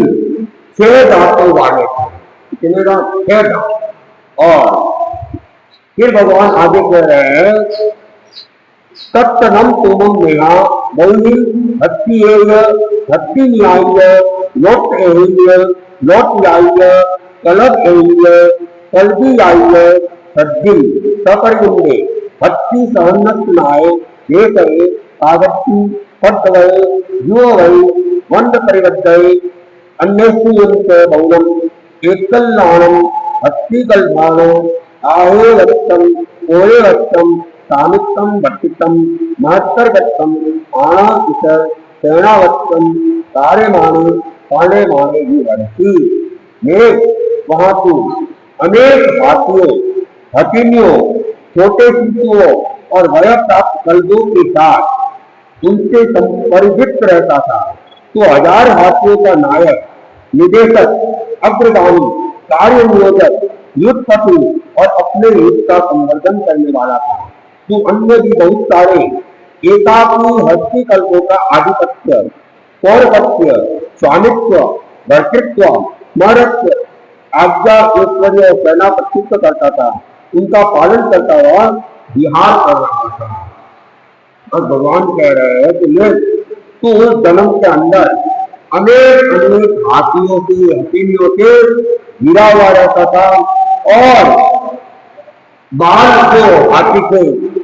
6 दांतों वाले थे कितने दांत 6 दांत और फिर भगवान आगे कह रहे हैं तत्तनम तुमम नेहा बहुनी हत्ती न्याय लोट एहिल्य लोट याय कलब एहिल्य कल्बी याय सद्दी सपरिंदे हत्ती सहन्नत नाय हे करे आगत्ती पद्वै युवै वंद परिवद्दै अन्यस्यंत बहुलम एकल्लाणम हस्तिकल्भानो आहे वत्तम ओये वत्तम सामित्तम भट्टितम महत्तरगत्तम आणाकित सेनावत्तम सारे माने पाने माने भी हरती मेघ वहां तू अनेक हाथियों हथिनियों छोटे शिशुओं और वय प्राप्त कल्बों के साथ उनसे परिचित रहता था। तो हजार हाथियों का नायक निदेशक अग्रगामी कार्य नियोजक युद्धपति और अपने युद्ध का संवर्धन करने वाला था। तो अन्य भी बहुत सारे एकाकी हस्ती कल्पों का आधिपत्य पौरपत्य स्वामित्व भर्तृत्व स्मरत्व आज्ञा ऐश्वर्य और सेनापतित्व करता था। उनका पालन करता हुआ विहार कर रहा था। और भगवान कह रहे हैं कि ये तू उस जन्म के अंदर अनेक अनेक हाथियों से हथेलियों से गिरा हुआ रहता था और बाहर जो हाथी थे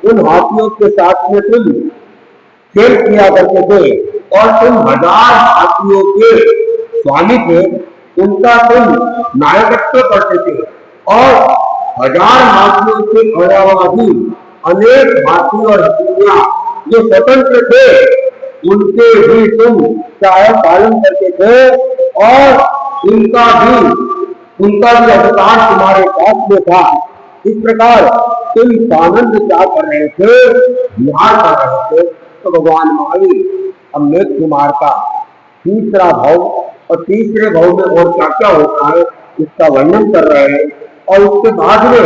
उन हाथियों के साथ में तुम खेल किया करते थे और तुम हजार हाथियों के स्वामी थे, उनका तुम नायकत्व करते थे और हजार हाथियों के अलावा भी अनेक हाथी और हथियां जो स्वतंत्र थे उनके भी तुम चाहे पालन करते थे और उनका भी अधिकार तुम्हारे पास में था। इस प्रकार तुम आनंद क्या कर रहे थे, विहार कर रहे थे। तो भगवान महावीर अब मेघ कुमार का तीसरा भाव और तीसरे भाव में और क्या क्या होता है इसका वर्णन कर रहे हैं और उसके बाद में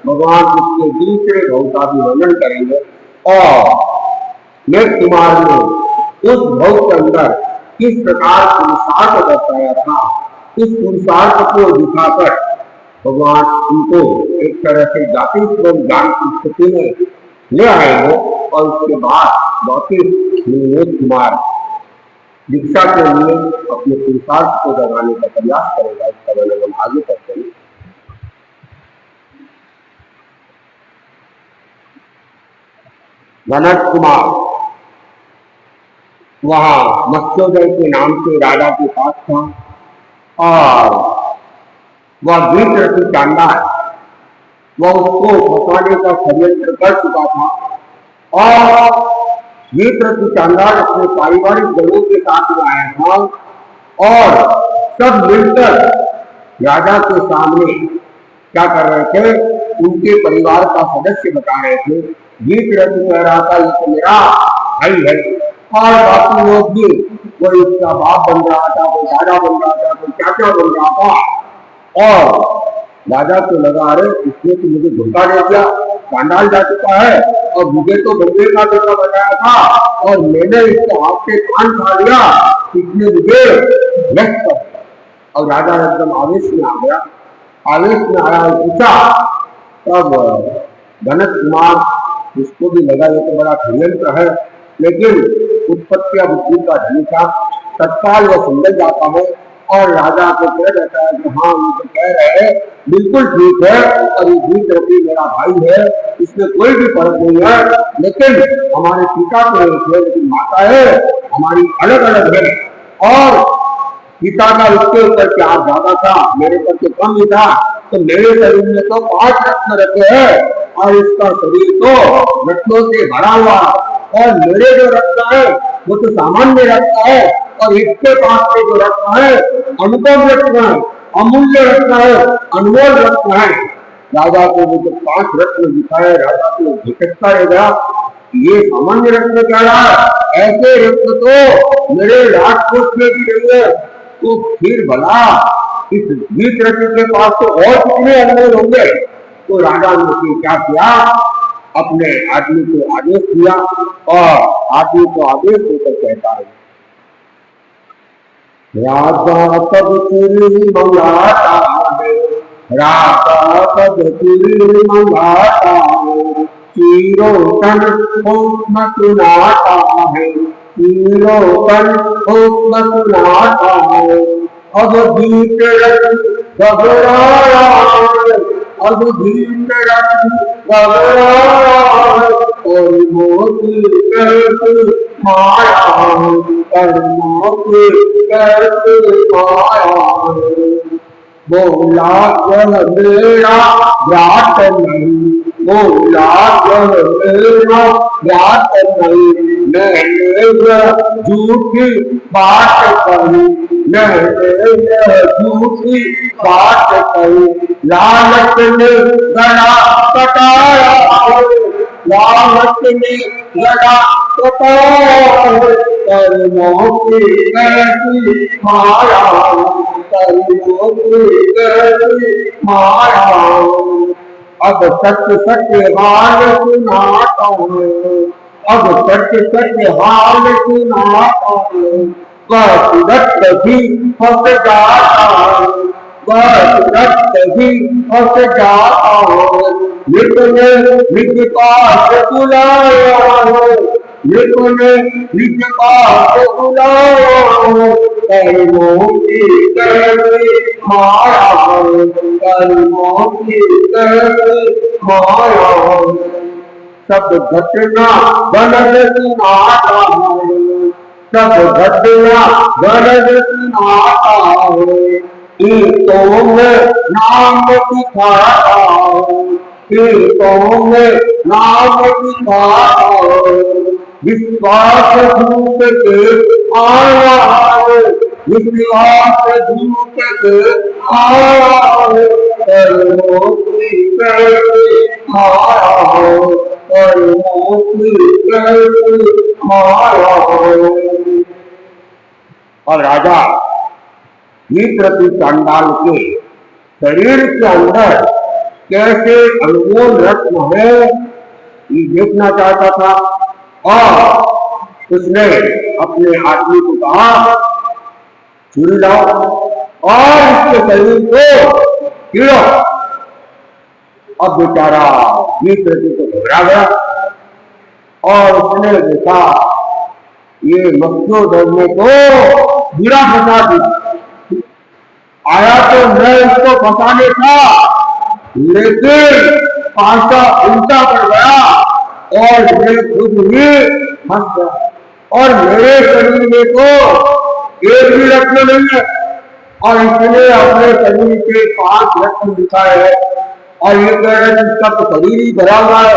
भगवान उसके दूसरे भाव का भी वर्णन करेंगे और मेघ कुमार ने उस भाव के अंदर किस प्रकार पुरुषार्थ दर्शाया था, इस पुरुषार्थ को दिखाकर भगवान उनको एक तरह से जाति ज्ञान की स्थिति में ले आएंगे और उसके बाद वापिस मेघ कुमार दीक्षा के लिए अपने पुरुषार्थ को जगाने का प्रयास करेगा। इसका वर्णन हम आगे करते हैं। गणेश कुमार वहां मत्स्योदय के नाम से राजा के पास था और वह गीत रति चांडाल वह उसको फंसाने का षड्यंत्र कर चुका था और गीत रति चांडाल अपने पारिवारिक दलों के साथ में आया था और सब मिलकर राजा के सामने क्या कर रहे थे, उनके परिवार का सदस्य बता रहे थे। गीत रति कह रहा था ये तो मेरा भाई है और बाकी लोग भी कोई उसका बाप बन रहा था, कोई दादा बन रहा था, कोई चाचा बन रहा था और राजा को लगा अरे इसने तो मुझे धोखा दे दिया, चांडाल जा चुका है और मुझे तो बंदे का धोखा बताया था और मैंने इसके हाथ से कान खा लिया, इसने मुझे व्यक्त कर दिया। और राजा एकदम आवेश में आ गया, आवेश में आया और पूछा। तब गणेश कुमार उसको भी लगा ये तो बड़ा षड्यंत्र है, लेकिन उत्पत्ति बुद्धि का धनी था, तत्काल वह समझ जाता है और राजा को कह देता है कि हाँ ये तो कह रहे हैं बिल्कुल ठीक है और ये गीत रति मेरा भाई है, इसमें कोई भी फर्क नहीं है, लेकिन हमारे पिता तो एक है लेकिन माता है हमारी अलग अलग है और पिता का उसके ऊपर क्या ज्यादा था, मेरे पर तो कम ही था। तो मेरे शरीर में तो 5 रत्न रखे हैं और इसका शरीर तो रत्नों से भरा हुआ और मेरे जो रत्न है वो तो सामान्य रत्न है और इसके पास से जो रत्न है अनुपम रत्न है, अमूल्य रत्न है, अनमोल रत्न है। राजा को वो जो 5 रत्न दिखाए, राजा को झटकता रहेगा ये सामान्य रत्न कह रहा है, ऐसे रत्न तो मेरे राजकोट में भी नहीं है। तो फिर भला इस गीत रति के पास तो और कितने अनमोल होंगे। तो राजा ने क्या किया, अपने आदमी को आदेश दिया और आदमी को आदेश देकर कहता है राजा पद चूरी मंगाता है, राजा पद चूरी मंगाता है, चिरोतन हुक्म सुनाता है, चिरोतन हुक्म सुनाता है। अब गीत रति घबराया, अब गीत रति घबराए और मोती कैसे माया कर्मों की कैसे माया बोला जब मेरा व्यात नहीं बोला जब मेरा व्यात नहीं मैंने झूठी बात कही मैंने झूठी बात कही लालच ने गला कटाया लालच ने गला कटाया कर्मों की कैसी माया कर्मों की कैसी माया अब सत्य सत्य हाल सुनाता हूँ अब सत्य सत्य हाल सुनाता हूँ वह तुरंत भी फंस जाता वह तुरंत भी फंस जाता निकले निज पास बुलाया निकले निज पास बुलाया कर्मों की कैसी माया कर्मों की कैसी माया सब घटना बनद सुनाता है सब घटना बनद सुनाता है ईटों में नाम दिखाता है ईटों में नाम दिखाता है विश्वास धूप के आया है विश्वास धूप के आया है कर्मों की कैसी माया है कर्मों की कैसी माया है और राजा प्रति चांडाल के शरीर के अंदर कैसे अनमोल रत्न है ये देखना चाहता था और उसने अपने आदमी को कहा छुरी लाओ और इसके शरीर को कीड़ो अब बेचारा प्रति को घबरा गया और उसने देखा ये मत्स्योदर ने तो गिरा फंसा दी आया तो मैं इसको फंसाने था लेकिन पासा उल्टा पड़ गया और मैं खुद ही फंस गया और मेरे शरीर में तो एक भी रत्न नहीं है और इसने अपने शरीर के 5 रत्न दिखाए है और ये कह रहे इसका तो शरीर ही भरा हुआ है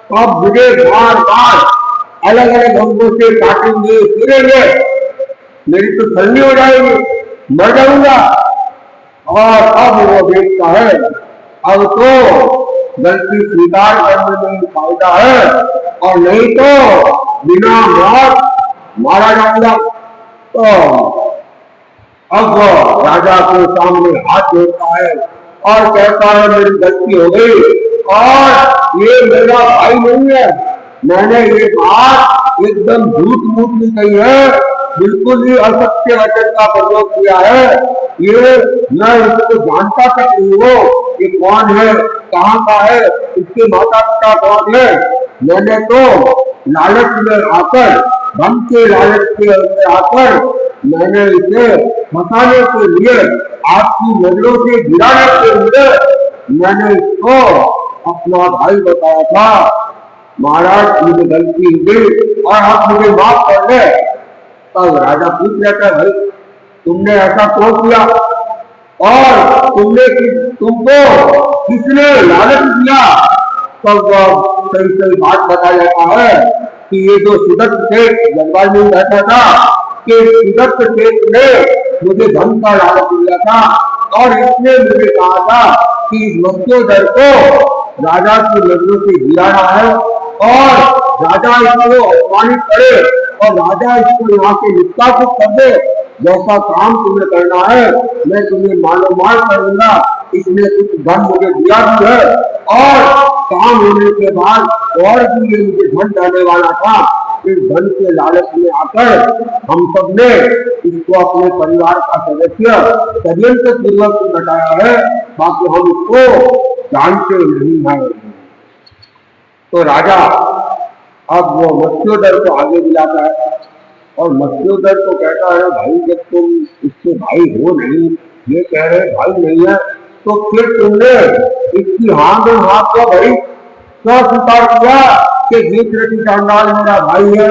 तो अब मुझे बार बार अलग अलग अंगों से काटेंगे फिरेंगे मेरी तो ठंडी हो जाएगी मर जाऊंगा और अब वो देखता है अब तो गलती स्वीकार करने में फायदा है और नहीं तो बिना मौत मारा जाऊंगा तो अब राजा के सामने हाथ जोड़ता है और कहता है मेरी गलती हो गई और ये मेरा भाई नहीं है मैंने ये बात एकदम झूठ मूठ नहीं कही है बिल्कुल ही असत्य वचन का प्रयोग किया है ये मैं इसको जानता तक नहीं हूँ ये कौन है कहाँ का है इसके माता पिता कौन है मैंने तो लालच में आकर धन के लालच के अंदर आकर मैंने इसे फंसाने के लिए आपकी नजरों से गिराने के लिए मैंने इसको अपना भाई बताया था महाराज मुझे गलती हुई और आप मुझे माफ कर ले तब राजा पूछ लेता भाई तुमने ऐसा क्यों किया और तुमको किसने लालच दिया तब सही सही बात बताया जाता है कि ये जो सुदत्त सेठ जलवाल में बैठा था कि सुदत्त सेठ ने मुझे धन का लालच दिया था और इसने मुझे कहा था कि इस मत्स्योदर को राजा की नजरों से गिराना है और राजा इसको अपमानित करे और राजा इसको यहाँ से निष्कासित कर दे जैसा काम तुम्हें करना है मैं तुम्हें मालूमात करूंगा इसने कुछ धन मुझे दिया भी है और काम होने के बाद और भी ये मुझे धन देने वाला था इस धन के लालच में आकर हम सब ने इसको अपने परिवार का सदस्य षड्यंत्र पूर्वक बताया है बाकी हम इसको जानते नहीं हैं तो राजा अब वो मत्स्योदर को आगे बुलाता है और मत्स्योदर को कहता है भाई जब तुम इसके भाई हो नहीं ये कह रहे भाई नहीं है तो फिर तुमने इसकी हाथ में हाथ को भरी तो स्वीकार किया कि जीत चांडाल मेरा भाई है।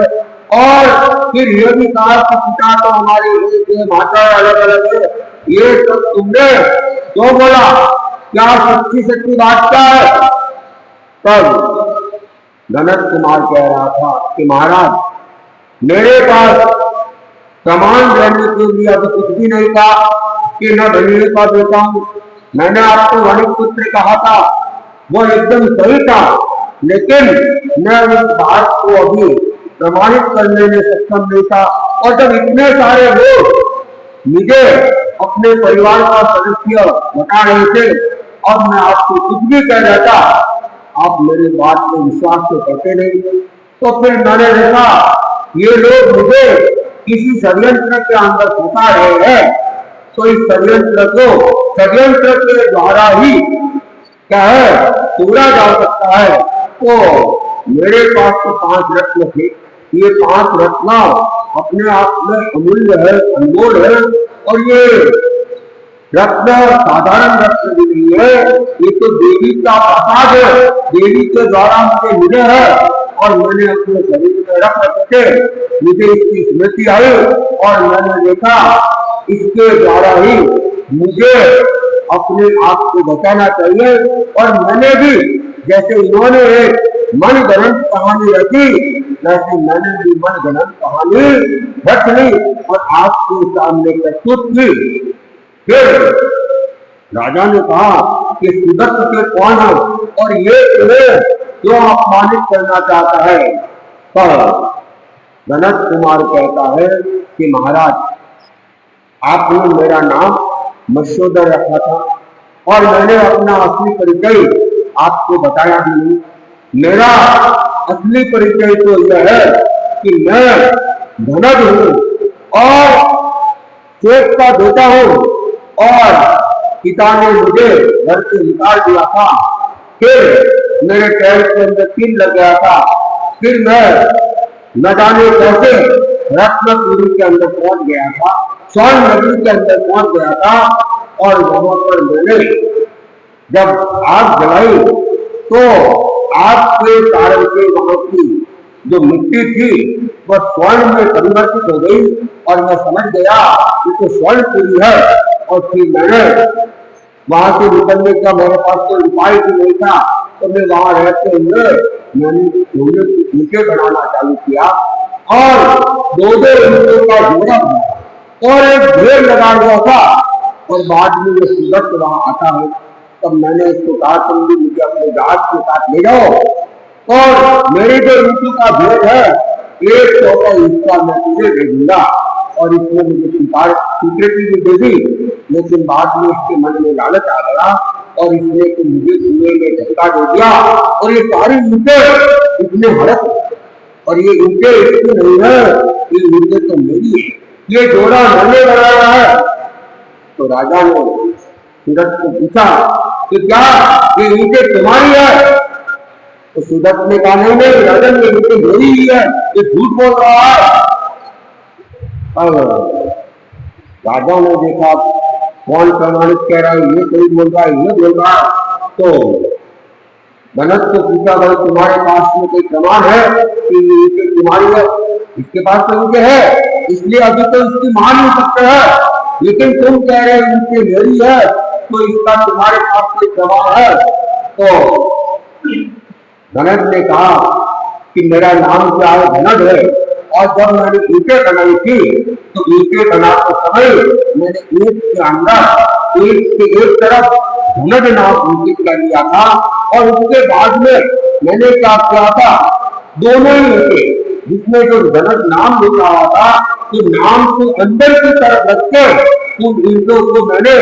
और फिर ये भी कहा कि पिता तो हमारे एक है, माता अलग अलग है। ये सब तुमने क्यों बोला? क्या सच्ची सच्ची बात क्या है? तब गणेश कुमार कह रहा था कि महाराज मेरे पास प्रमाण रहने के लिए अभी कुछ भी नहीं था कि मैं बनिए का बेटा हूं। मैंने आपको वणिक पुत्र कहा था, वो एकदम सही था, लेकिन मैं उस बात को अभी प्रमाणित करने में सक्षम नहीं था। और जब इतने सारे लोग मुझे अपने परिवार का सदस्य बता रहे थे और मैं आपको कुछ भी कह देता, आप मेरी बात में विश्वास तो करते नहीं। तो फिर मैंने देखा ये लोग मुझे किसी षड्यंत्र के अंदर फंसा रहे हैं, तो इस षड्यंत्र के द्वारा ही क्या है तोड़ा जा सकता है। तो मेरे पास तो 5 रत्न थे, ये 5 रत्न अपने आप में अमूल्य है, अनमोल है। और ये रत्न साधारण रत्न भी नहीं है, ये तो देवी का प्रसाद है, देवी के द्वारा मुझे मिले हैं। और मैंने अपने शरीर में रख रखे, मुझे इसकी स्मृति आई और मैंने देखा इसके द्वारा ही मुझे अपने आप को बचाना चाहिए। और मैंने भी जैसे इन्होंने एक मन गणन कहानी रखी, वैसे मैंने भी मन गणन कहानी रख ली और आपके सामने प्रस्तुत की। फिर राजा ने कहा कि सुदत्त के कौन है और ये तुम्हें क्यों अपमानित करना चाहता है? पर गणेश कुमार कहता है कि महाराज आपने मेरा नाम मत्स्योदर रखा था और मैंने अपना असली परिचय आपको बताया भी नहीं। मेरा असली परिचय तो यह है कि मैं धनज हूं और शेख का बेटा हूं और पिता ने मुझे घर से निकाल दिया था। फिर मेरे पैर के अंदर कील लग गया था। फिर मैं न जाने कैसे रत्नपुरी के अंदर पहुंच गया था, स्वर्ण नगरी के अंदर पहुंच गया था। और वहां पर मैंने जब आग जलाई तो आग के कारण से वहां की जो मिट्टी थी वह स्वर्ण में परिवर्तित हो गई और मैं समझ गया कि तो स्वर्णपुरी है। और फिर मैंने वहां से निकलने का मेरे पास कोई उपाय भी नहीं था, तो मैं वहां रहते हुए मैंने ईंटें बनाना चालू किया और 2-2 ईंटों का जोड़ा और एक ढेर लगा हुआ था। और बाद में ये सुदत्त वहां आता है, तब मैंने इसको कहा तुम भी मुझे अपने जहाज के साथ ले जाओ और मेरे जो ईंटों का ढेर है 100 का हिस्सा मैं तुझे दे दूंगा। और इसने मुझे स्वीकृति भी दे दी, लेकिन बाद में इसके मन में लालच आ गया और इसने तो मुझे कुएं में धक्का दे दिया और ये सारी ईंटें इसने हड़प और ये ईंटें इसकी नहीं है, ये ईंटें तो मेरी है, ये जोड़ा मैंने बनाया है। तो राजा ने सुदत्त को पूछा कि क्या ये ईंटें तुम्हारी है? तो सुदत्त ने कहा नहीं राजन ये ईंटें मेरी ही है, ये झूठ बोल रहा है। अब राजा ने देखा कौन प्रमाणित कह रहा है, ये कोई बोल रहा है, ये बोल रहा है। तो गणेश को पूछा भाई तुम्हारे पास में कोई प्रमाण है कि ये तुम्हारी है? इसके पास तो इनके है, इसलिए अभी तो इसकी मान नहीं सकते है, लेकिन तुम कह रहे हो इनकी मेरी है, तो इसका तुम्हारे पास कोई प्रमाण है? तो गणेश ने कहा कि मेरा नाम क्या है, धनज है। और जब मैंने ईंटें बनाई थी तो ईंटें बनाते समय मैंने ईंट के अंदर ईंट के एक तरफ धनज नाम अंकित कर लिया था और उसके बाद में मैंने क्या किया था, दोनों ही ईंटें जिसमें जो धनज नाम लिखा हुआ था तो नाम को अंदर की तरफ रख के उन ईंटों को मैंने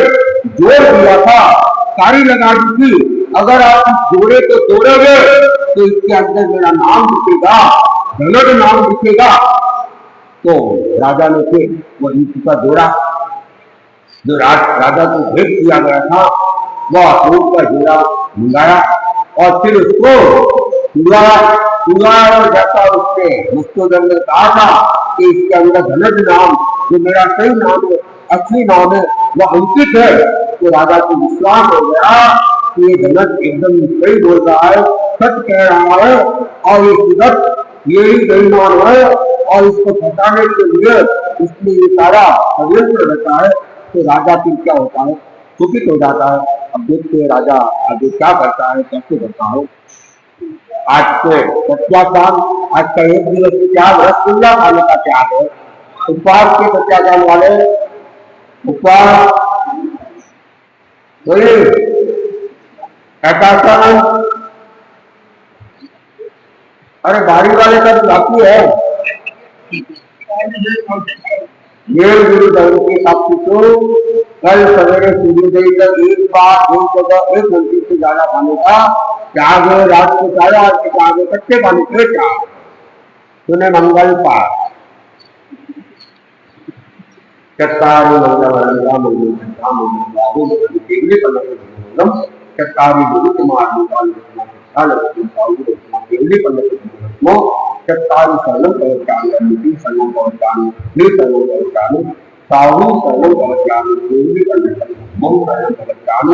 जोड़ दिया था, तारी लगा दी थी। अगर आप इस जोड़े को तोड़ोगे तो इसके अंदर मेरा नाम लिखेगा, धनज नाम लिखेगा। तो राजा ने फिर वो ईंट का जोड़ा जो राजा को भेंट किया गया था वह अशोक का जोड़ा मंगाया और फिर उसको और जाता उसने मत्स्योदर ने कहा था कि इसके अंदर धनज नाम जो मेरा सही नाम है, असली नाम है, वह अंकित है। तो राजा को विश्वास हो गया ये जनक एकदम सही बोल रहा है, सच कह रहा है, और ये सुदत्त यही बेईमान है, और इसको फंसाने के लिए इसलिए ये सारा षड्यंत्र रहता है। तो राजा फिर क्या होता है, कुपित हो जाता है। अब देखते हैं राजा आगे क्या करता है, कैसे करता है। आज से सत्याचार, आज का एक दिवस की त्याग रसगुल्ला खाने का त्याग है। उपवास के सत्याचार वाले उपवास बोले एकासन, अरे बारी वाले का तो बाकी है। ये गुरु धर्म के साक्षी को कल सवेरे सूर्योदय तक एक बार एक जगह एक घंटे से ज्यादा खाने का त्याग है। रात को सारा आज के त्याग है, कच्चे पानी के त्याग सुने मंगल पाठ चत्तारि मंगलम मंगलम मंगलम केवली पल्लम चत्तारि गुरु कुमार निकाल केवली पल्लम चत्तारि सर्वं पवचान नीति सर्वं पवचान नी सर्वं पवचान साहु सर्वं पवचान केवली पल्लम मम सर्वं पवचान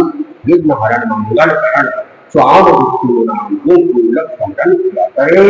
विघ्न हरण मंगल हरण स्वाम विष्णु नाम गोकुल संतन किया करे।